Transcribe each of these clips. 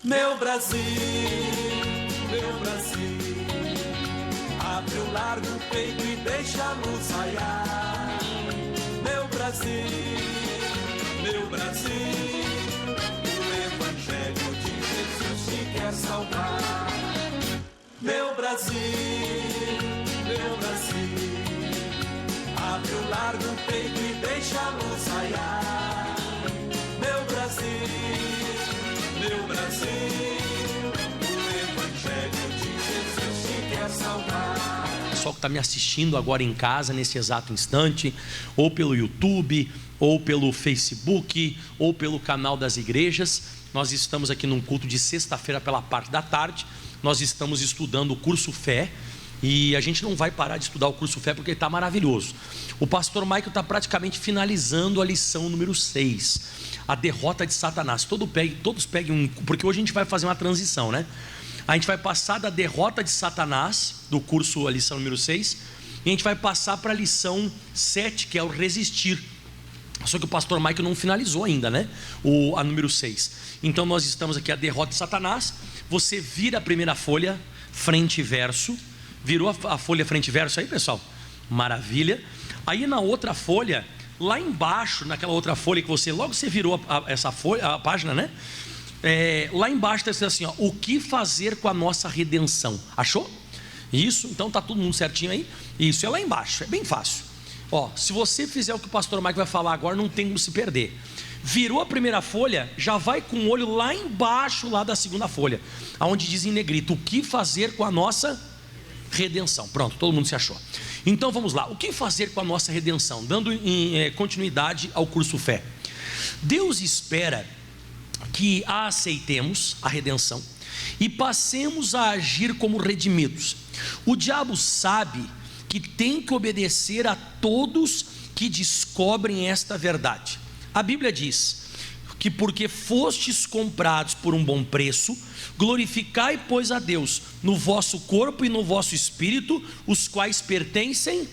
Meu Brasil, meu Brasil, abre o largo peito e deixa a luz raiar. Meu Brasil, o Evangelho de Jesus te quer salvar. Meu Brasil, abre o largo peito e deixa a luz raiar. Meu Brasil, o Evangelho de Jesus te quer salvar. Pessoal que está me assistindo agora em casa, nesse exato instante, ou pelo YouTube, ou pelo Facebook, ou pelo canal das igrejas, nós estamos aqui num culto de sexta-feira pela parte da tarde. Nós estamos estudando o curso Fé, e a gente não vai parar de estudar o curso Fé porque ele está maravilhoso. O pastor Michael está praticamente finalizando a lição número 6, a derrota de Satanás. Todos peguem um, porque hoje a gente vai fazer uma transição, né? A gente vai passar da derrota de Satanás, do curso, a lição número 6, e a gente vai passar para a lição 7, que é o resistir. Só que o pastor Michael não finalizou ainda, né? A número 6. Então nós estamos aqui, a derrota de Satanás. Você vira a primeira folha, frente e verso. Virou a folha frente e verso aí, pessoal? Maravilha. Aí na outra folha, lá embaixo, naquela outra folha que você virou essa folha, a página, né? Lá embaixo está escrito assim, ó, o que fazer com a nossa redenção? Achou? Isso, então tá todo mundo certinho aí? Isso, é lá embaixo, é bem fácil. Ó, se você fizer o que o pastor Mike vai falar agora, não tem como se perder. Virou a primeira folha, já vai com o olho lá embaixo, lá da segunda folha, aonde diz em negrito, o que fazer com a nossa redenção. Pronto, todo mundo se achou. Então vamos lá, o que fazer com a nossa redenção? Dando continuidade ao curso Fé. Deus espera que a aceitemos, a redenção, e passemos a agir como redimidos. O diabo sabe que tem que obedecer a todos que descobrem esta verdade. A Bíblia diz que porque fostes comprados por um bom preço, glorificai, pois, a Deus no vosso corpo e no vosso espírito, os quais pertencem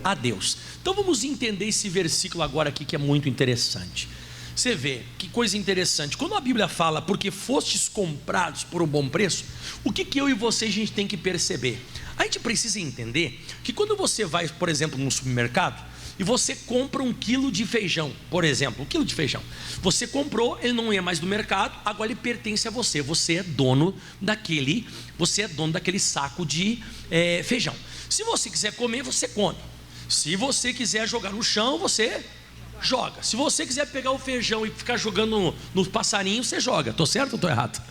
a Deus. Então vamos entender esse versículo agora aqui, que é muito interessante. Você vê, que coisa interessante. Quando a Bíblia fala, porque fostes comprados por um bom preço, o que eu e você a gente tem que perceber? A gente precisa entender que quando você vai, por exemplo, no supermercado, e você compra 1 quilo de feijão, por exemplo, 1 quilo de feijão, você comprou, ele não é mais do mercado, agora ele pertence a você, você é dono daquele saco de feijão. Se você quiser comer, você come. Se você quiser jogar no chão, você joga. Se você quiser pegar o feijão e ficar jogando no passarinho, você joga. Estou certo ou estou errado?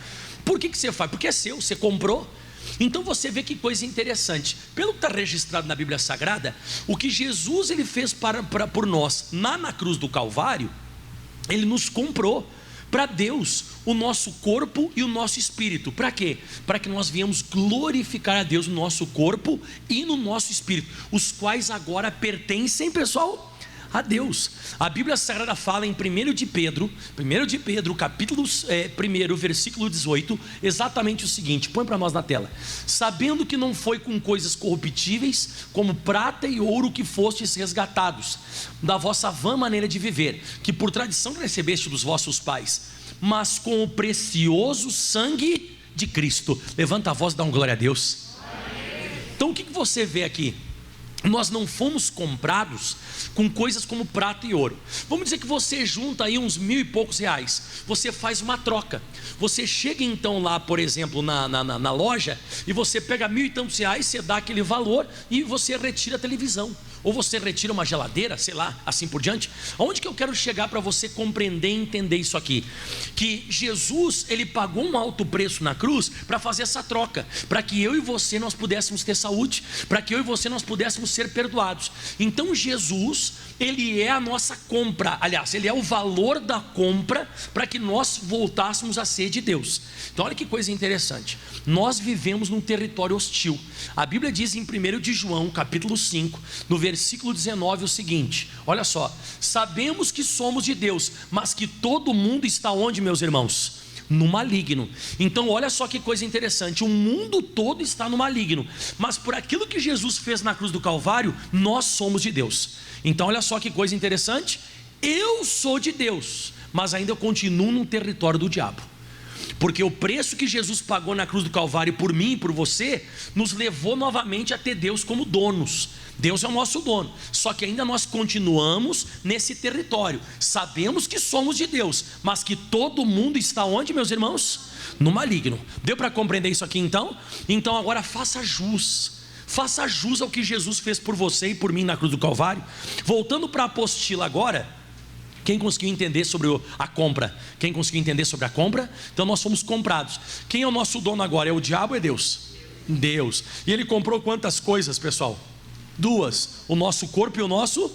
Por que você faz? Porque é seu, você comprou. Então você vê que coisa interessante. Pelo que está registrado na Bíblia Sagrada, o que Jesus ele fez por nós na cruz do Calvário, ele nos comprou para Deus, o nosso corpo e o nosso espírito. Para quê? Para que nós venhamos glorificar a Deus no nosso corpo e no nosso espírito, os quais agora pertencem, pessoal, a Deus. A Bíblia Sagrada fala em 1 de Pedro, capítulo 1, versículo 18, exatamente o seguinte, põe para nós na tela: sabendo que não foi com coisas corruptíveis, como prata e ouro, que fostes resgatados da vossa vã maneira de viver, que por tradição recebeste dos vossos pais, mas com o precioso sangue de Cristo. Levanta a voz e dá um glória a Deus. Então o que você vê aqui? Nós não fomos comprados com coisas como prata e ouro. Vamos dizer que você junta aí uns 1.000 e poucos reais, você faz uma troca. Você chega então lá, por exemplo, na loja, e você pega 1.000 e tantos reais, você dá aquele valor e você retira a televisão, ou você retira uma geladeira, sei lá, assim por diante. Aonde que eu quero chegar para você compreender e entender isso aqui? Que Jesus, ele pagou um alto preço na cruz para fazer essa troca, para que eu e você nós pudéssemos ter saúde, para que eu e você nós pudéssemos ser perdoados. Então Jesus, ele é a nossa compra, aliás, ele é o valor da compra para que nós voltássemos a ser de Deus. Então olha que coisa interessante, nós vivemos num território hostil. A Bíblia diz em 1 de João, capítulo 5, no versículo 19 o seguinte, olha só: sabemos que somos de Deus, mas que todo mundo está onde, meus irmãos? No maligno. Então olha só que coisa interessante, o mundo todo está no maligno, mas por aquilo que Jesus fez na cruz do Calvário, nós somos de Deus. Então olha só que coisa interessante, eu sou de Deus, mas ainda eu continuo no território do diabo. porque o preço que Jesus pagou na cruz do Calvário por mim e por você, nos levou novamente a ter Deus como donos. Deus é o nosso dono, só que ainda nós continuamos nesse território. Sabemos que somos de Deus, mas que todo mundo está onde, meus irmãos? No maligno. Deu para compreender isso aqui então? Então agora faça jus ao que Jesus fez por você e por mim na cruz do Calvário. Voltando para a apostila agora, quem conseguiu entender sobre a compra? Quem conseguiu entender sobre a compra? Então nós fomos comprados. Quem é o nosso dono agora? É o diabo ou é Deus? Deus. E ele comprou quantas coisas, pessoal? 2, o nosso corpo e o nosso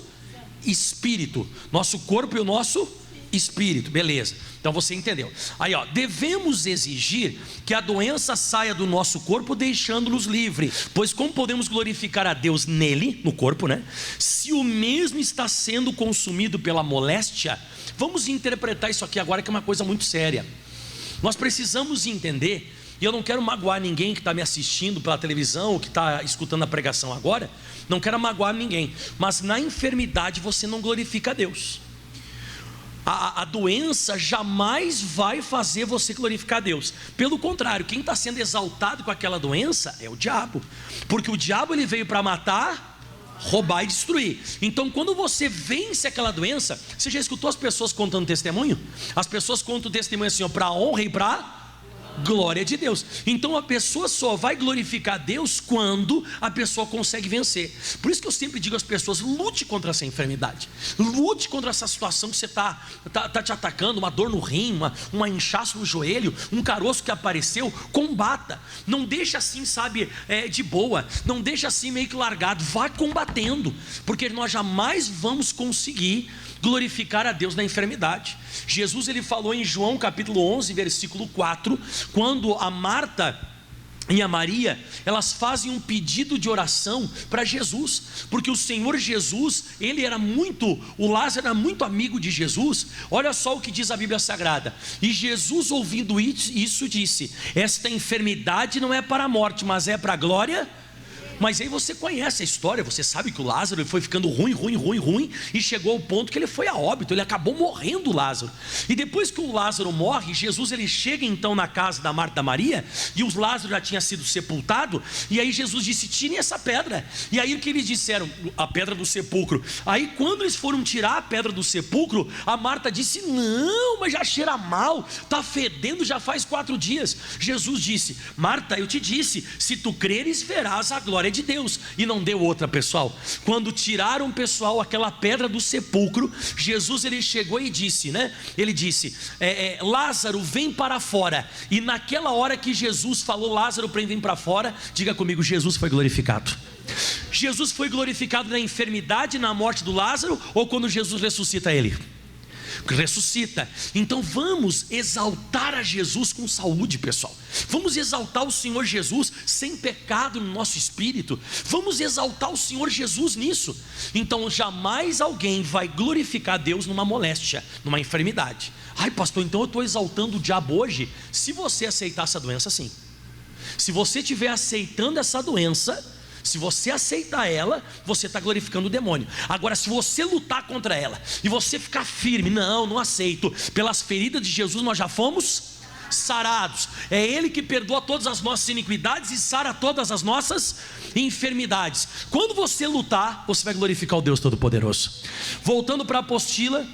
espírito. Nosso corpo e o nosso espírito, beleza. Então você entendeu. Aí ó, devemos exigir que a doença saia do nosso corpo, deixando-nos livre. Pois como podemos glorificar a Deus nele, no corpo, né? Se o mesmo está sendo consumido pela moléstia. Vamos interpretar isso aqui agora, que é uma coisa muito séria. Nós precisamos entender, e eu não quero magoar ninguém que está me assistindo pela televisão, ou que está escutando a pregação agora. Não quero magoar ninguém, mas na enfermidade você não glorifica a Deus. A doença jamais vai fazer você glorificar a Deus. Pelo contrário, quem está sendo exaltado com aquela doença é o diabo. Porque o diabo ele veio para matar, roubar e destruir. Então quando você vence aquela doença, você já escutou as pessoas contando testemunho? As pessoas contam testemunho assim, para a honra e para a glória de Deus. Então a pessoa só vai glorificar a Deus quando a pessoa consegue vencer. Por isso que eu sempre digo às pessoas: lute contra essa enfermidade, lute contra essa situação que você está te atacando, uma dor no rim, uma inchaço no joelho, um caroço que apareceu. Combata, não deixa assim, sabe, de boa, não deixa assim meio que largado, vá combatendo, porque nós jamais vamos conseguir glorificar a Deus na enfermidade. Jesus ele falou em João capítulo 11 versículo 4, quando a Marta e a Maria, elas fazem um pedido de oração para Jesus, porque o Senhor Jesus, o Lázaro era muito amigo de Jesus. Olha só o que diz a Bíblia Sagrada: e Jesus, ouvindo isso, disse: esta enfermidade não é para a morte, mas é para a glória. Mas aí você conhece a história, você sabe que o Lázaro foi ficando ruim, e chegou ao ponto que ele foi a óbito, ele acabou morrendo, Lázaro. E depois que o Lázaro morre, Jesus ele chega então na casa da Marta e da Maria, e o Lázaro já tinha sido sepultado, e aí Jesus disse: tirem essa pedra. E aí o que eles disseram? A pedra do sepulcro. Aí quando eles foram tirar a pedra do sepulcro, a Marta disse: não, mas já cheira mal, está fedendo já faz 4 dias. Jesus disse: Marta, eu te disse, se tu creres verás a glória de Deus. E não deu outra, pessoal. Quando tiraram, pessoal, aquela pedra do sepulcro, Jesus ele chegou e disse, né? Ele disse: Lázaro, vem para fora. E naquela hora que Jesus falou Lázaro para vir para fora, diga comigo, Jesus foi glorificado. Jesus foi glorificado na enfermidade, na morte do Lázaro, ou quando Jesus ressuscita ele? Ressuscita. Então vamos exaltar a Jesus com saúde, pessoal. Vamos exaltar o Senhor Jesus sem pecado no nosso espírito. Vamos exaltar o Senhor Jesus nisso. Então jamais alguém vai glorificar Deus numa moléstia, numa enfermidade. Ai pastor, então eu estou exaltando o diabo hoje. Se você aceitar essa doença, sim. Se você estiver aceitando essa doença, se você aceitar ela, você está glorificando o demônio. Agora, se você lutar contra ela e você ficar firme, não aceito, pelas feridas de Jesus nós já fomos sarados. É Ele que perdoa todas as nossas iniquidades e sara todas as nossas enfermidades. Quando você lutar, você vai glorificar o Deus Todo-Poderoso. Voltando para a apostila,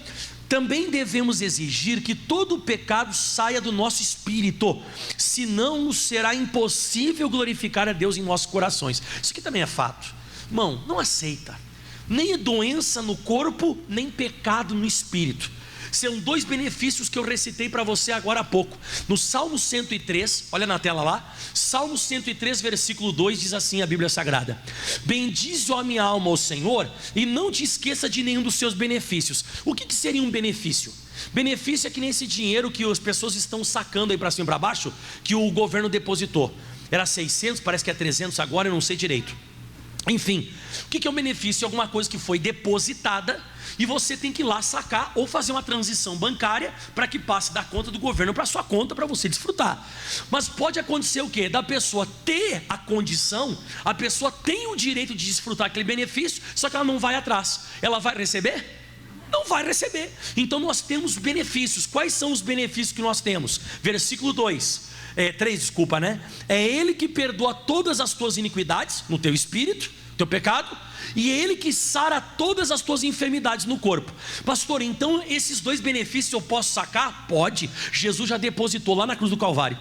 também devemos exigir que todo o pecado saia do nosso espírito, senão nos será impossível glorificar a Deus em nossos corações. Isso aqui também é fato. Irmão, não aceita nem doença no corpo, nem pecado no espírito. São 2 benefícios que eu recitei para você agora há pouco. No Salmo 103, olha na tela lá, Salmo 103 versículo 2 diz assim a Bíblia Sagrada: bendize, ó minha alma, ao Senhor, e não te esqueça de nenhum dos seus benefícios. O que seria um benefício? Benefício é que nem esse dinheiro que as pessoas estão sacando aí para cima e para baixo, que o governo depositou. Era 600, parece que é 300 agora, eu não sei direito. Enfim, o que é um benefício? É alguma coisa que foi depositada e você tem que ir lá sacar ou fazer uma transição bancária para que passe da conta do governo para a sua conta, para você desfrutar. Mas pode acontecer o quê? Da pessoa ter a condição, a pessoa tem o direito de desfrutar aquele benefício, só que ela não vai atrás. Ela vai receber? não vai receber. Então nós temos benefícios. Quais são os benefícios que nós temos? Versículo 3, desculpa, né? É Ele que perdoa todas as tuas iniquidades no teu espírito, teu pecado, e é Ele que sara todas as tuas enfermidades no corpo. Pastor, então esses dois benefícios eu posso sacar? Pode. Jesus já depositou lá na cruz do Calvário.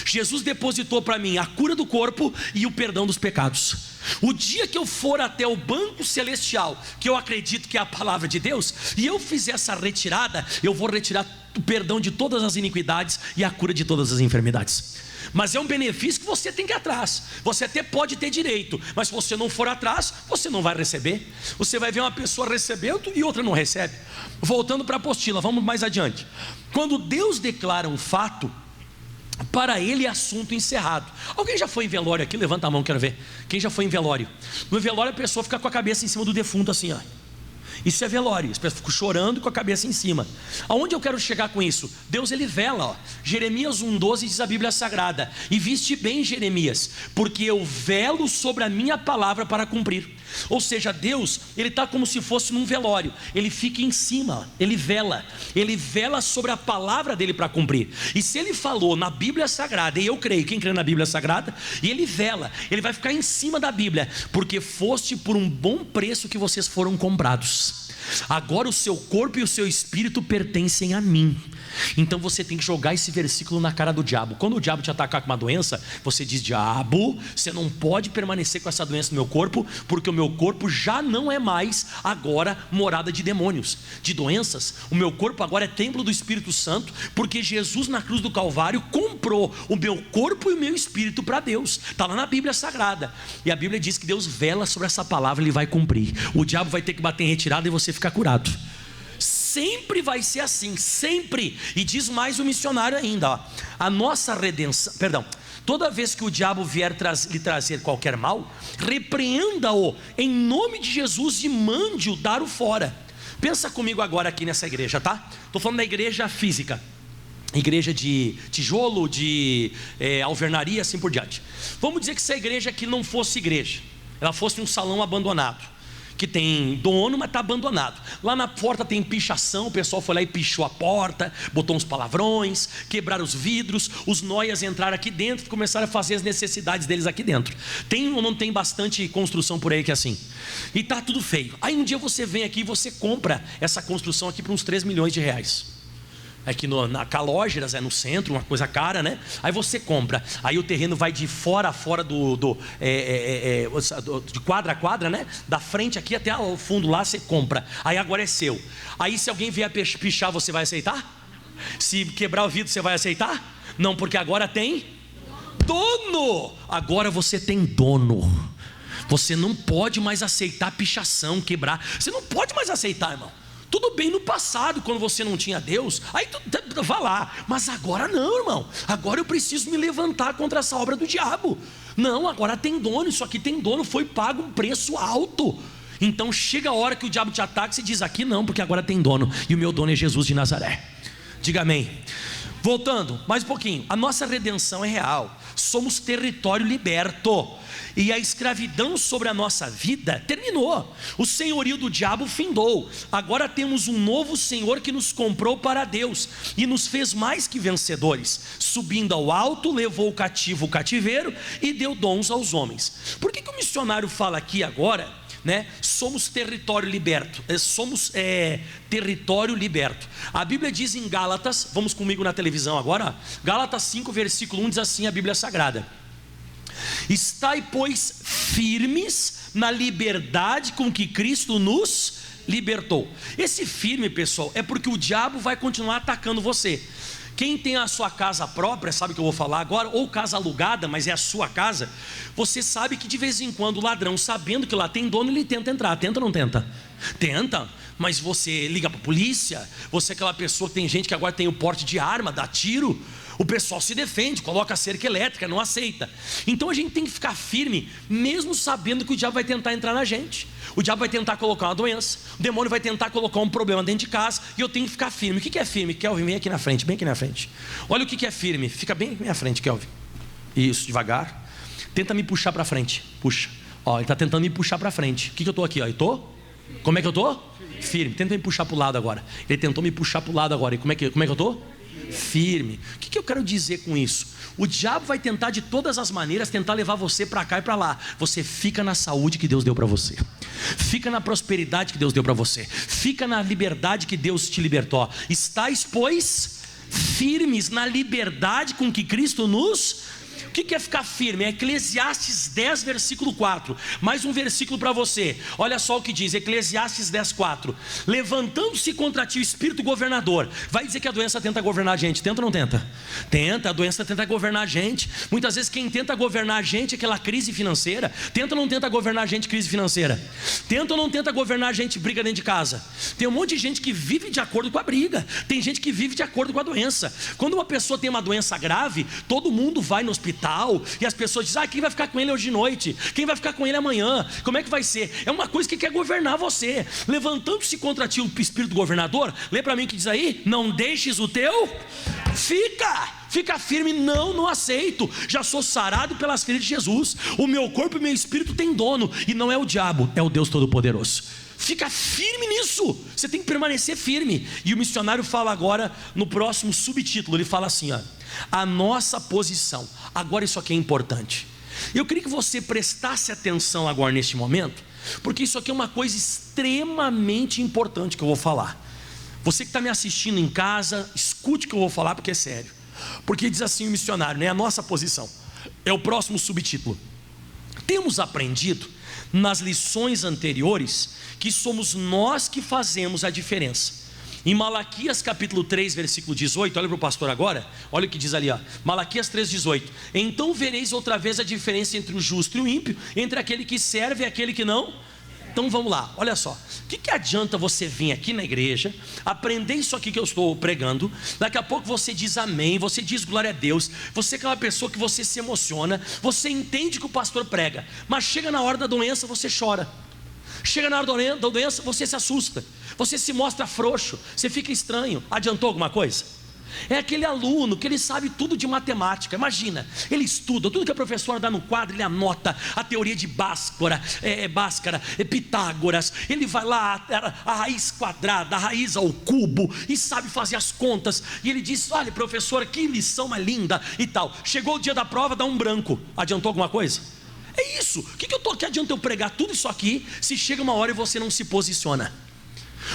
Jesus depositou para mim a cura do corpo e o perdão dos pecados. O dia que eu for até o banco celestial, que eu acredito que é a palavra de Deus, e eu fizer essa retirada, eu vou retirar o perdão de todas as iniquidades e a cura de todas as enfermidades. Mas é um benefício que você tem que ir atrás. Você até pode ter direito, mas se você não for atrás, você não vai receber. Você vai ver uma pessoa recebendo e outra não recebe. Voltando para a apostila, vamos mais adiante. Quando Deus declara um fato, para ele é assunto encerrado. Alguém já foi em velório aqui? Levanta a mão, quero ver. Quem já foi em velório? No velório a pessoa fica com a cabeça em cima do defunto assim, ó. Isso é velório, as pessoas ficam chorando com a cabeça em cima. Aonde eu quero chegar com isso? Deus ele vela, ó. Jeremias 1,12 diz a Bíblia Sagrada: e viste bem, Jeremias, porque eu velo sobre a minha palavra para cumprir. Ou seja, Deus, ele está como se fosse num velório, ele fica em cima, ele vela sobre a palavra dele para cumprir. E se ele falou na Bíblia Sagrada, e eu creio, quem crê na Bíblia Sagrada, e ele vela, ele vai ficar em cima da Bíblia, porque foste por um bom preço que vocês foram comprados. Agora o seu corpo e o seu espírito pertencem a mim. Então você tem que jogar esse versículo na cara do diabo. Quando o diabo te atacar com uma doença, você diz: diabo, você não pode permanecer com essa doença no meu corpo, porque o meu corpo já não é mais agora morada de demônios, de doenças. O meu corpo agora é templo do Espírito Santo, porque Jesus na cruz do Calvário comprou o meu corpo e o meu espírito para Deus. Está lá na Bíblia Sagrada. E a Bíblia diz que Deus vela sobre essa palavra, ele vai cumprir. O diabo vai ter que bater em retirada e você ficar curado. Sempre vai ser assim, sempre. E diz mais o missionário ainda, ó, a nossa redenção, toda vez que o diabo vier lhe trazer qualquer mal, repreenda-o em nome de Jesus e mande-o dar-o fora. Pensa comigo agora aqui nessa igreja, tá? Estou falando da igreja física, igreja de tijolo, de alvenaria, assim por diante. Vamos dizer que essa igreja aqui não fosse igreja, ela fosse um salão abandonado, que tem dono, mas está abandonado. Lá na porta tem pichação, o pessoal foi lá e pichou a porta, botou uns palavrões, quebraram os vidros, os noias entraram aqui dentro e começaram a fazer as necessidades deles aqui dentro. Tem ou não tem bastante construção por aí que é assim? E está tudo feio. Aí um dia você vem aqui e você compra essa construção aqui por uns 3 milhões de reais. Aqui na Calógeras, no centro, uma coisa cara, né? Aí você compra, aí o terreno vai de fora a fora de quadra a quadra, né? Da frente aqui até o fundo lá, você compra. Aí agora é seu. Aí se alguém vier pichar, você vai aceitar? Se quebrar o vidro, você vai aceitar? Não, porque agora tem dono. Agora você tem dono. Você não pode mais aceitar pichação, quebrar. Você não pode mais aceitar, irmão. Tudo bem no passado, quando você não tinha Deus, aí vá lá, mas agora não, irmão. Agora eu preciso me levantar contra essa obra do diabo. Não, agora tem dono, isso aqui tem dono, foi pago um preço alto. Então chega a hora que o diabo te ataca e você diz: aqui não, porque agora tem dono, e o meu dono é Jesus de Nazaré. Diga amém. Voltando, mais um pouquinho, a nossa redenção é real, somos território liberto, e a escravidão sobre a nossa vida terminou, o senhorio do diabo findou, agora temos um novo Senhor que nos comprou para Deus, e nos fez mais que vencedores, subindo ao alto, levou o cativo o cativeiro, e deu dons aos homens. Por que o missionário fala aqui agora, né? Somos território liberto, território liberto. A Bíblia diz em Gálatas, vamos comigo na televisão agora, Gálatas 5 versículo 1 diz assim a Bíblia Sagrada: estai pois firmes na liberdade com que Cristo nos libertou. Esse firme, pessoal, é porque o diabo vai continuar atacando você. Quem tem a sua casa própria, sabe o que eu vou falar agora, ou casa alugada, mas é a sua casa, você sabe que de vez em quando o ladrão, sabendo que lá tem dono, ele tenta entrar. Tenta ou não tenta? Tenta, mas você liga para a polícia, você é aquela pessoa que tem gente que agora tem o porte de arma, dá tiro, o pessoal se defende, coloca cerca elétrica, não aceita. Então a gente tem que ficar firme, mesmo sabendo que o diabo vai tentar entrar na gente. O diabo vai tentar colocar uma doença, o demônio vai tentar colocar um problema dentro de casa, e eu tenho que ficar firme. O que é firme? Kelvin, vem aqui na frente, bem aqui na frente. Olha o que é firme, fica bem na frente, Kelvin. Isso, devagar. Tenta me puxar para frente, puxa. Ó, ele está tentando me puxar para frente. O que eu estou aqui? Ó, eu estou Como é que eu estou? Firme. Tenta me puxar para o lado agora. Ele tentou me puxar para o lado agora. E como é que eu estou? Firme. O que eu quero dizer com isso? O diabo vai tentar de todas as maneiras tentar levar você para cá e para lá. Você fica na saúde que Deus deu para você, fica na prosperidade que Deus deu para você, fica na liberdade que Deus te libertou. Estais, pois, firmes na liberdade com que Cristo nos... O que é ficar firme? É Eclesiastes 10, versículo 4. Mais um versículo para você. Olha só o que diz, Eclesiastes 10, 4. Levantando-se contra ti o espírito governador. Vai dizer que a doença tenta governar a gente. Tenta ou não tenta? Tenta, a doença tenta governar a gente. Muitas vezes quem tenta governar a gente é aquela crise financeira. Tenta ou não tenta governar a gente crise financeira? Tenta ou não tenta governar a gente briga dentro de casa? Tem um monte de gente que vive de acordo com a briga. Tem gente que vive de acordo com a doença. Quando uma pessoa tem uma doença grave, todo mundo vai no hospital e as pessoas dizem, quem vai ficar com ele hoje de noite? Quem vai ficar com ele amanhã? Como é que vai ser? É uma coisa que quer governar você. Levantando-se contra ti o espírito governador, lê para mim o que diz aí, não deixes o teu, fica firme, não aceito, já sou sarado pelas feridas de Jesus, o meu corpo e o meu espírito tem dono, e não é o diabo, é o Deus Todo-Poderoso. Fica firme nisso, você tem que permanecer firme. E o missionário fala agora no próximo subtítulo, ele fala assim, a nossa posição. Agora isso aqui é importante. Eu queria que você prestasse atenção agora neste momento, porque isso aqui é uma coisa extremamente importante que eu vou falar. Você que está me assistindo em casa, escute o que eu vou falar, porque é sério. Porque diz assim o missionário, né? A nossa posição. É o próximo subtítulo. Temos aprendido nas lições anteriores que somos nós que fazemos a diferença. Em Malaquias capítulo 3, versículo 18, olha para o pastor agora, olha o que diz ali, Malaquias 3, 18. Então vereis outra vez a diferença entre o justo e o ímpio, entre aquele que serve e aquele que não. Então vamos lá, olha só, o que adianta você vir aqui na igreja, aprender isso aqui que eu estou pregando, daqui a pouco você diz amém, você diz glória a Deus, você é aquela pessoa que você se emociona, você entende que o pastor prega, mas chega na hora da doença você chora, chega na hora da doença você se assusta, você se mostra frouxo, você fica estranho. Adiantou alguma coisa? É aquele aluno que ele sabe tudo de matemática. Imagina, ele estuda tudo que a professora dá no quadro, ele anota a teoria de Bhaskara, Pitágoras. Ele vai lá, a raiz quadrada, a raiz ao cubo, e sabe fazer as contas. E ele diz, olha professora, que lição mais linda e tal. Chegou o dia da prova, dá um branco. Adiantou alguma coisa? É isso. O que adianta eu pregar tudo isso aqui se chega uma hora e você não se posiciona?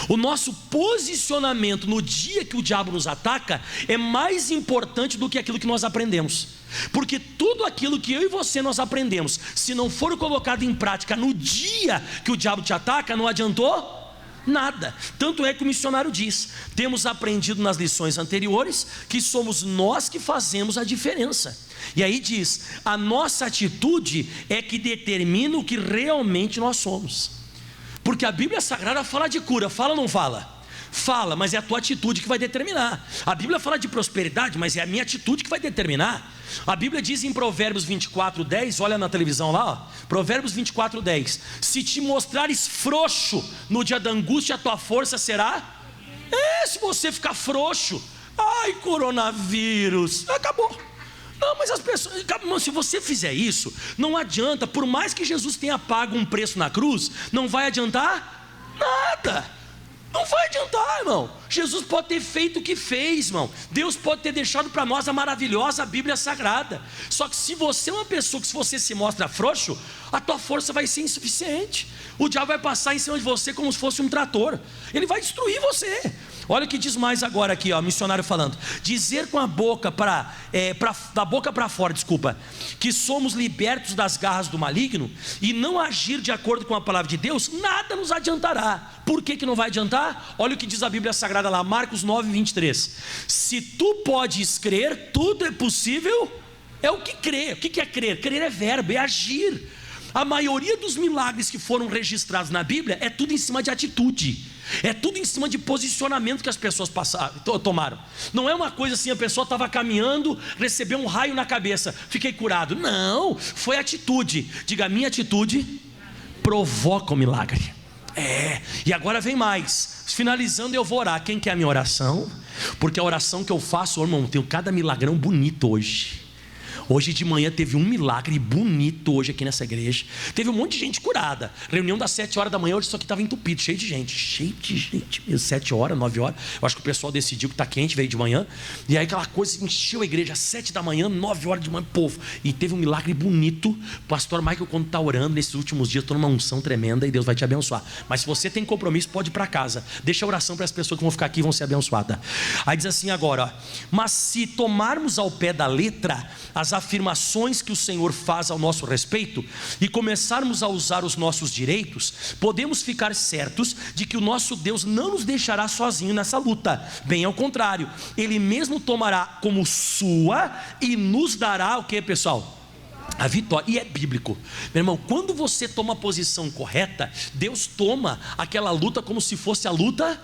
O nosso posicionamento no dia que o diabo nos ataca é mais importante do que aquilo que nós aprendemos, porque tudo aquilo que eu e você nós aprendemos, se não for colocado em prática no dia que o diabo te ataca, não adiantou nada. Tanto é que o missionário diz, temos aprendido nas lições anteriores que somos nós que fazemos a diferença. E aí diz, a nossa atitude é que determina o que realmente nós somos. Porque a Bíblia Sagrada fala de cura, fala ou não fala? Fala, mas é a tua atitude que vai determinar. A Bíblia fala de prosperidade, mas é a minha atitude que vai determinar. A Bíblia diz em Provérbios 24, 10, olha na televisão lá, Provérbios 24, 10. Se te mostrares frouxo no dia da angústia, a tua força será? Se você ficar frouxo, ai coronavírus, acabou. Não, mas as pessoas, se você fizer isso, não adianta, por mais que Jesus tenha pago um preço na cruz, não vai adiantar nada. Não vai adiantar, irmão. Jesus pode ter feito o que fez, irmão. Deus pode ter deixado para nós a maravilhosa Bíblia Sagrada. Só que se você é uma pessoa que se você se mostra frouxo, a tua força vai ser insuficiente. O diabo vai passar em cima de você como se fosse um trator. Ele vai destruir você. Olha o que diz mais agora aqui, missionário falando. Dizer com a boca da boca para fora, que somos libertos das garras do maligno e não agir de acordo com a palavra de Deus, nada nos adiantará. Por que não vai adiantar? Olha o que diz a Bíblia Sagrada lá, Marcos 9, 23. Se tu podes crer, tudo é possível. É o que crer. O que é crer? Crer é verbo, é agir. A maioria dos milagres que foram registrados na Bíblia é tudo em cima de atitude. É tudo em cima de posicionamento que as pessoas tomaram. Não é uma coisa assim, a pessoa estava caminhando, recebeu um raio na cabeça, fiquei curado. Não, foi atitude. Diga, a minha atitude provoca o milagre. E agora vem mais. Finalizando eu vou orar. Quem quer a minha oração? Porque a oração que eu faço, irmão, tem cada milagrão bonito hoje. Hoje de manhã teve um milagre bonito hoje aqui nessa igreja. Teve um monte de gente curada. Reunião das 7 horas da manhã, hoje isso aqui estava entupido, cheio de gente mesmo, 7 horas, 9 horas. Eu acho que o pessoal decidiu que está quente, veio de manhã. E aí aquela coisa encheu a igreja às 7 da manhã, 9 horas de manhã, povo. E teve um milagre bonito. O pastor Michael, quando está orando nesses últimos dias, estou numa unção tremenda e Deus vai te abençoar. Mas se você tem compromisso, pode ir para casa. Deixa a oração para as pessoas que vão ficar aqui e vão ser abençoadas. Aí diz assim agora, ó, mas se tomarmos ao pé da letra as afirmações que o Senhor faz ao nosso respeito e começarmos a usar os nossos direitos, podemos ficar certos de que o nosso Deus não nos deixará sozinho nessa luta. Bem ao contrário, Ele mesmo tomará como sua e nos dará o que, pessoal? A vitória. E é bíblico, meu irmão. Quando você toma a posição correta, Deus toma aquela luta como se fosse a luta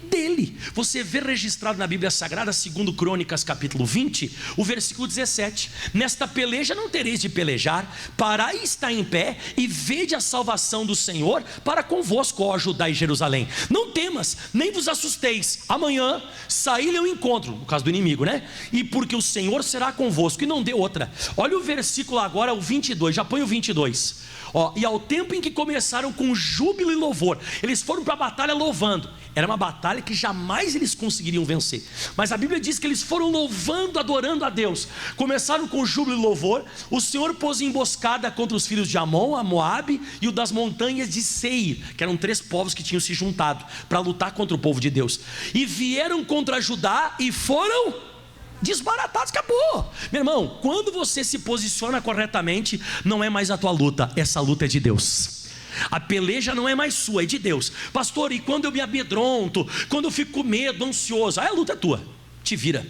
dele. Você vê registrado na Bíblia Sagrada, segundo Crônicas capítulo 20, o versículo 17: nesta peleja não tereis de pelejar, parai e está em pé e vede a salvação do Senhor para convosco, ó Judá e Jerusalém. Não temas, nem vos assusteis, amanhã saí-lhe ao encontro, no caso do inimigo, né? E porque o Senhor será convosco. E não deu outra. Olha o versículo agora, o 22, já põe o 22. Ó, e ao tempo em que começaram com júbilo e louvor, eles foram para a batalha louvando. Era uma batalha que jamais eles conseguiriam vencer, mas a Bíblia diz que eles foram louvando, adorando a Deus. Começaram com júbilo e louvor. O Senhor pôs emboscada contra os filhos de Amon, a Moabe e o das montanhas de Seir, que eram 3 povos que tinham se juntado para lutar contra o povo de Deus. E vieram contra Judá e foram desbaratados. Acabou, meu irmão. Quando você se posiciona corretamente, não é mais a tua luta, essa luta é de Deus. A peleja não é mais sua, é de Deus. Pastor, e quando eu me amedronto, quando eu fico com medo, ansioso, aí a luta é tua, te vira.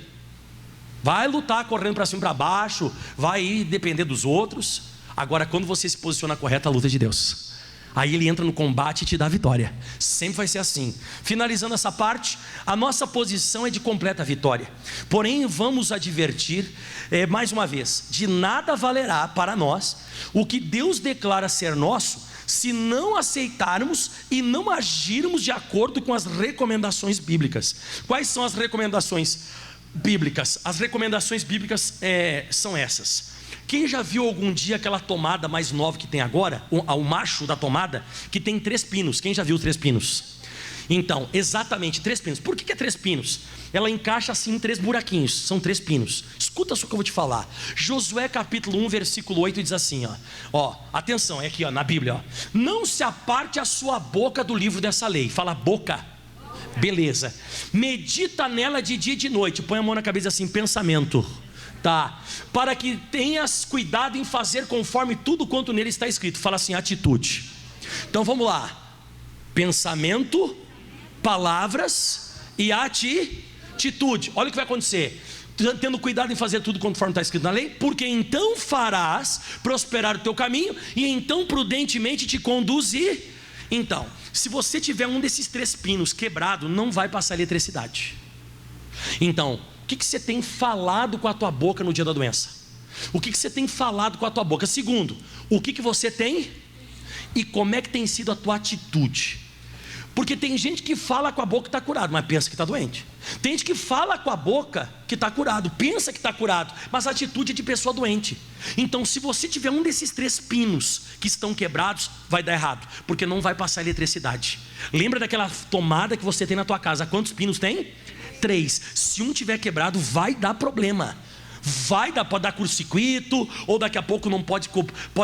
Vai lutar correndo para cima e para baixo, vai ir depender dos outros. Agora quando você se posiciona correto, a luta é de Deus. Aí Ele entra no combate e te dá a vitória. Sempre vai ser assim. Finalizando essa parte, a nossa posição é de completa vitória. Porém vamos advertir, mais uma vez, de nada valerá para nós o que Deus declara ser nosso, se não aceitarmos e não agirmos de acordo com as recomendações bíblicas. Quais são as recomendações bíblicas? As recomendações bíblicas são essas. Quem já viu algum dia aquela tomada mais nova que tem agora, o macho da tomada, que tem 3 pinos? Quem já viu 3 pinos? Então, exatamente, 3 pinos. Por que é 3 pinos? Ela encaixa assim em 3 buraquinhos, são 3 pinos. Escuta só o que eu vou te falar. Josué capítulo 1, versículo 8 diz assim, ó, atenção, é aqui, ó, na Bíblia, ó. Não se aparte a sua boca do livro dessa lei. Fala boca. Beleza. Medita nela de dia e de noite. Põe a mão na cabeça assim, pensamento. Tá, para que tenhas cuidado em fazer conforme tudo quanto nele está escrito. Fala assim, atitude. Então vamos lá. Pensamento, palavras e atitude. Olha o que vai acontecer. Tendo cuidado em fazer tudo conforme está escrito na lei, porque então farás prosperar o teu caminho e então prudentemente te conduzir. Então, se você tiver um desses 3 pinos quebrado, não vai passar eletricidade. Então, o que você tem falado com a tua boca no dia da doença? O que você tem falado com a tua boca? Segundo, o que você tem e como é que tem sido a tua atitude? Porque tem gente que fala com a boca que está curado, mas pensa que está doente. Tem gente que fala com a boca que está curado, pensa que está curado, mas a atitude é de pessoa doente. Então se você tiver um desses 3 pinos que estão quebrados, vai dar errado, porque não vai passar eletricidade. Lembra daquela tomada que você tem na tua casa? Quantos pinos tem? 3. Se um tiver quebrado, vai dar problema. Pode dar curto-circuito, ou daqui a pouco não pode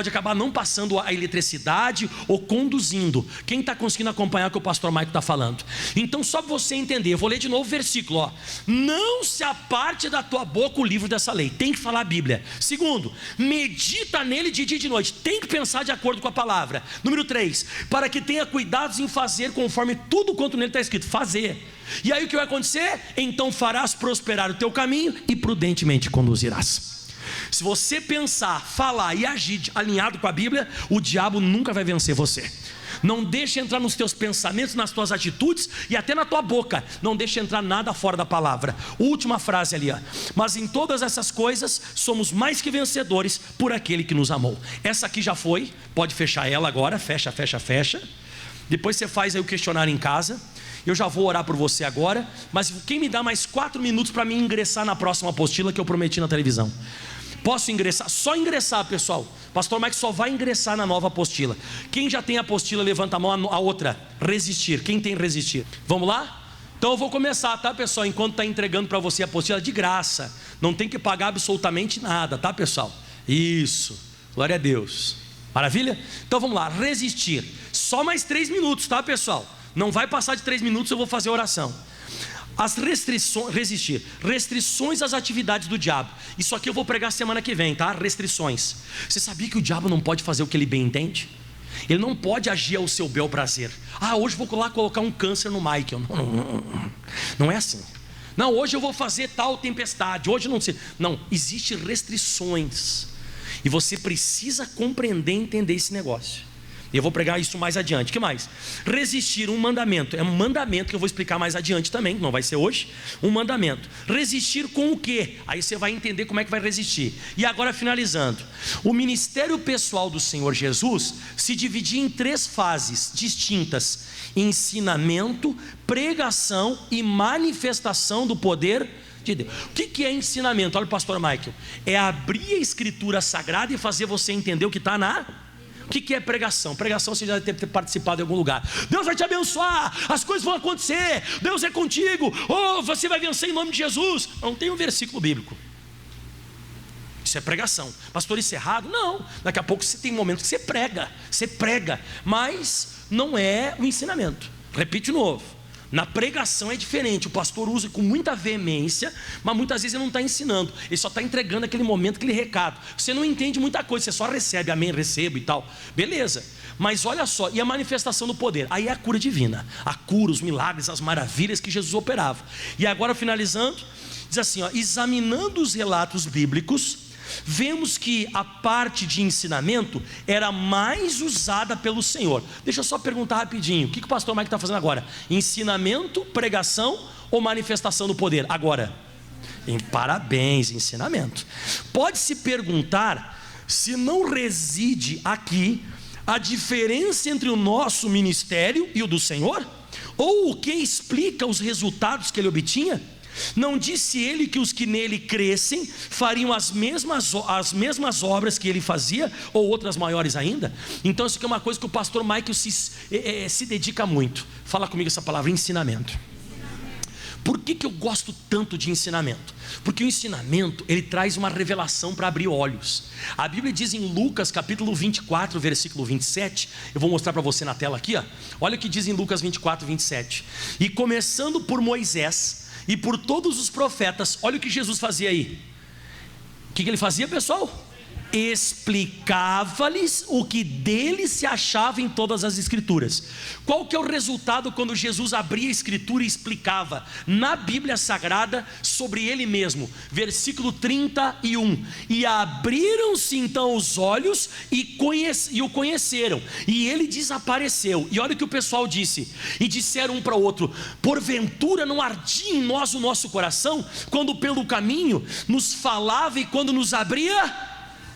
acabar não passando a eletricidade ou conduzindo. Quem está conseguindo acompanhar o que o pastor Maico está falando? Então só para você entender, eu vou ler de novo o versículo, ó. Não se aparte da tua boca o livro dessa lei. Tem que falar a Bíblia. Segundo, medita nele de dia e de noite. Tem que pensar de acordo com a palavra. Número 3, para que tenha cuidados em fazer conforme tudo quanto nele está escrito. Fazer. E aí o que vai acontecer? Então farás prosperar o teu caminho e prudentemente conduzirás. Se você pensar, falar e agir alinhado com a Bíblia, o diabo nunca vai vencer você. Não deixe entrar nos teus pensamentos, nas tuas atitudes e até na tua boca. Não deixe entrar nada fora da palavra. Última frase ali, ó. Mas em todas essas coisas somos mais que vencedores por aquele que nos amou. Essa aqui já foi, pode fechar ela agora. Fecha. Depois você faz aí o questionário em casa. Eu já vou orar por você agora, mas quem me dá mais 4 minutos para mim ingressar na próxima apostila que eu prometi na televisão? Posso ingressar? Só ingressar, pessoal. Pastor Mike só vai ingressar na nova apostila. Quem já tem a apostila, levanta a mão. A outra, resistir. Quem tem resistir? Vamos lá? Então eu vou começar, tá, pessoal? Enquanto está entregando para você a apostila, de graça. Não tem que pagar absolutamente nada, tá, pessoal? Isso, glória a Deus. Maravilha? Então vamos lá, resistir. Só mais 3 minutos, tá, pessoal? Não vai passar de 3 minutos, eu vou fazer a oração. As restrições, resistir, restrições às atividades do diabo. Isso aqui eu vou pregar semana que vem, tá? Restrições. Você sabia que o diabo não pode fazer o que ele bem entende? Ele não pode agir ao seu bel prazer. Hoje vou lá colocar um câncer no Michael. Não é assim. Não, hoje eu vou fazer tal tempestade. Hoje não sei. Não, existem restrições. E você precisa compreender e entender esse negócio. E eu vou pregar isso mais adiante. O que mais? Resistir, um mandamento. É um mandamento que eu vou explicar mais adiante também, não vai ser hoje. Um mandamento. Resistir com o quê? Aí você vai entender como é que vai resistir. E agora finalizando. O ministério pessoal do Senhor Jesus se dividia em 3 fases distintas: ensinamento, pregação e manifestação do poder de Deus. O que é ensinamento? Olha o pastor Michael. É abrir a escritura sagrada e fazer você entender o que está na... O que é pregação? Pregação você já deve ter participado em algum lugar. Deus vai te abençoar, as coisas vão acontecer, Deus é contigo, você vai vencer em nome de Jesus. Não tem um versículo bíblico. Isso é pregação. Pastor, isso é errado? Não. Daqui a pouco você tem momentos que você prega, mas não é o ensinamento. Repite de novo. Na pregação é diferente, o pastor usa com muita veemência, mas muitas vezes ele não está ensinando, ele só está entregando aquele momento, aquele recado. Você não entende muita coisa, você só recebe, amém, recebo e tal, beleza. Mas olha só, e a manifestação do poder? Aí é a cura divina, a cura, os milagres, as maravilhas que Jesus operava. E agora finalizando, diz assim, examinando os relatos bíblicos, vemos que a parte de ensinamento era mais usada pelo Senhor. Deixa eu só perguntar rapidinho, o que o pastor Mike está fazendo agora? Ensinamento, pregação ou manifestação do poder? Agora, parabéns, ensinamento. Pode-se perguntar se não reside aqui a diferença entre o nosso ministério e o do Senhor? Ou o que explica os resultados que ele obtinha? Não disse ele que os que nele crescem fariam as mesmas obras que ele fazia, ou outras maiores ainda? Então isso aqui é uma coisa que o pastor Michael se dedica muito. Fala comigo essa palavra, ensinamento. Por que eu gosto tanto de ensinamento? Porque o ensinamento, ele traz uma revelação para abrir olhos. A Bíblia diz em Lucas capítulo 24, versículo 27, eu vou mostrar para você na tela aqui, olha o que diz em Lucas 24, 27. E começando por Moisés e por todos os profetas, olha o que Jesus fazia aí. O que ele fazia, pessoal? Explicava-lhes o que dele se achava em todas as escrituras. Qual que é o resultado quando Jesus abria a escritura e explicava na Bíblia Sagrada sobre ele mesmo? Versículo 31. E abriram-se então os olhos e o conheceram, e ele desapareceu. E olha o que o pessoal disse, e disseram um para o outro: porventura não ardia em nós o nosso coração, quando pelo caminho nos falava e quando nos abria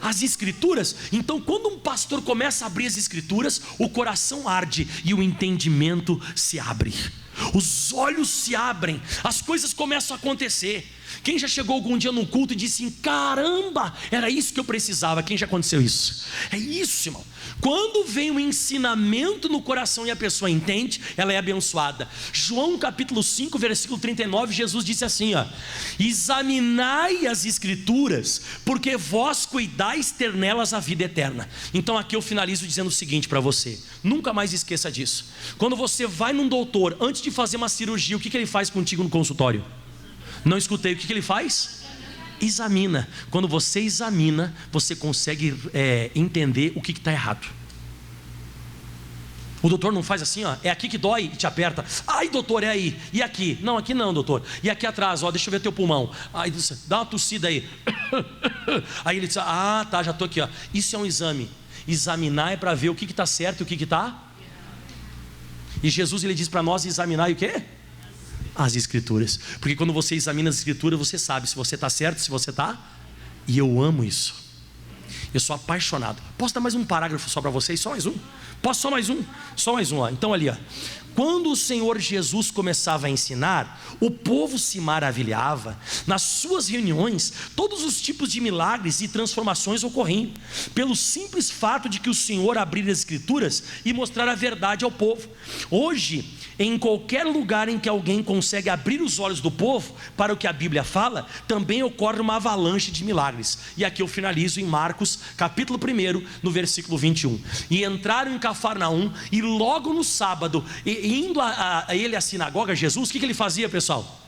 as escrituras? Então quando um pastor começa a abrir as escrituras, o coração arde e o entendimento se abre, os olhos se abrem, as coisas começam a acontecer. Quem já chegou algum dia num culto e disse assim: caramba, era isso que eu precisava? Quem já aconteceu isso? É isso, irmão. Quando vem o ensinamento no coração e a pessoa entende, ela é abençoada. João capítulo 5, versículo 39, Jesus disse assim, examinai as escrituras, porque vós cuidais ter nelas a vida eterna. Então aqui eu finalizo dizendo o seguinte para você, nunca mais esqueça disso. Quando você vai num doutor, antes de fazer uma cirurgia, o que ele faz contigo no consultório? Não escutei, o que ele faz? Examina. Quando você examina, você consegue entender o que está errado. O doutor não faz assim, é aqui que dói e te aperta. Ai, doutor, é aí. E aqui? Não, aqui não, doutor. E aqui atrás, deixa eu ver teu pulmão. Aí, dá uma tossida aí. Aí ele diz, tá, já estou aqui. Isso é um exame. Examinar é para ver o que está certo e o que está. E Jesus, ele diz para nós examinar o quê? As escrituras. Porque quando você examina as escrituras, você sabe se você está certo, se você está. E eu amo isso. Eu sou apaixonado. Posso dar mais um parágrafo só para vocês? Só mais um? Posso só mais um? Só mais um, Então ali, Quando o Senhor Jesus começava a ensinar, o povo se maravilhava. Nas suas reuniões, todos os tipos de milagres e transformações ocorriam, pelo simples fato de que o Senhor abrir as Escrituras e mostrar a verdade ao povo. Hoje, em qualquer lugar em que alguém consegue abrir os olhos do povo para o que a Bíblia fala, também ocorre uma avalanche de milagres. E aqui eu finalizo em Marcos, capítulo 1, no versículo 21. E entraram em Cafarnaum, e logo no sábado, indo a ele à sinagoga, Jesus, o que ele fazia, pessoal?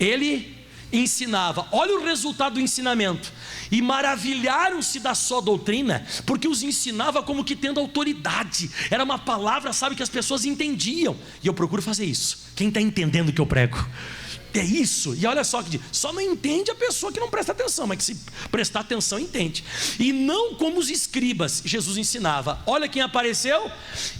Ele ensinava. Olha o resultado do ensinamento. E maravilharam-se da sua doutrina, porque os ensinava como que tendo autoridade. Era uma palavra, sabe, que as pessoas entendiam. E eu procuro fazer isso. Quem está entendendo o que eu prego? É isso. E olha só que só não entende a pessoa que não presta atenção, mas que se prestar atenção entende. E não como os escribas. Jesus ensinava. Olha quem apareceu.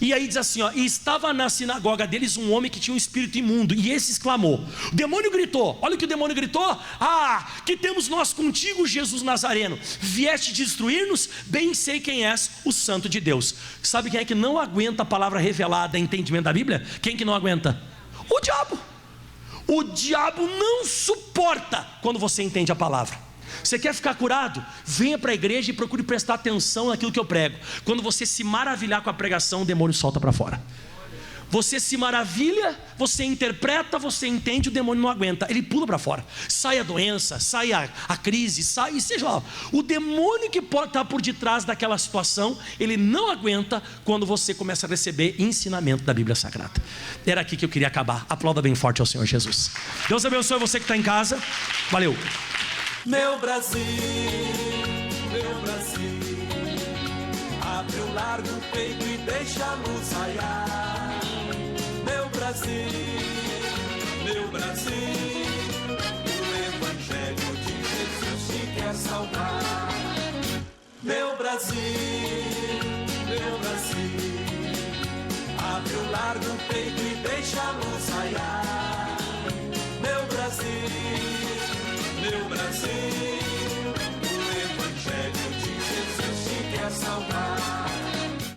E aí diz assim, ó: e estava na sinagoga deles um homem que tinha um espírito imundo, e esse exclamou. O demônio gritou. Olha o que o demônio gritou: ah, que temos nós contigo, Jesus Nazareno? Vieste destruir-nos? Bem sei quem és, o Santo de Deus. Sabe quem é que não aguenta a palavra revelada, entendimento da Bíblia? Quem que não aguenta? O diabo. O diabo não suporta quando você entende a palavra. Você quer ficar curado? Venha para a igreja e procure prestar atenção naquilo que eu prego. Quando você se maravilhar com a pregação, o demônio solta para fora. Você se maravilha, você interpreta, você entende, o demônio não aguenta, ele pula para fora. Sai a doença, sai a crise, sai, seja lá. O demônio que pode estar por detrás daquela situação, ele não aguenta quando você começa a receber ensinamento da Bíblia Sagrada. Era aqui que eu queria acabar. Aplauda bem forte ao Senhor Jesus. Deus abençoe você que está em casa. Valeu. Meu Brasil, abre o largo peito e deixa a luz raiar. Meu Brasil, o Evangelho de Jesus te quer salvar. Meu Brasil, abre o largo peito e deixa a luz raiar. Meu Brasil, o Evangelho de Jesus te quer salvar.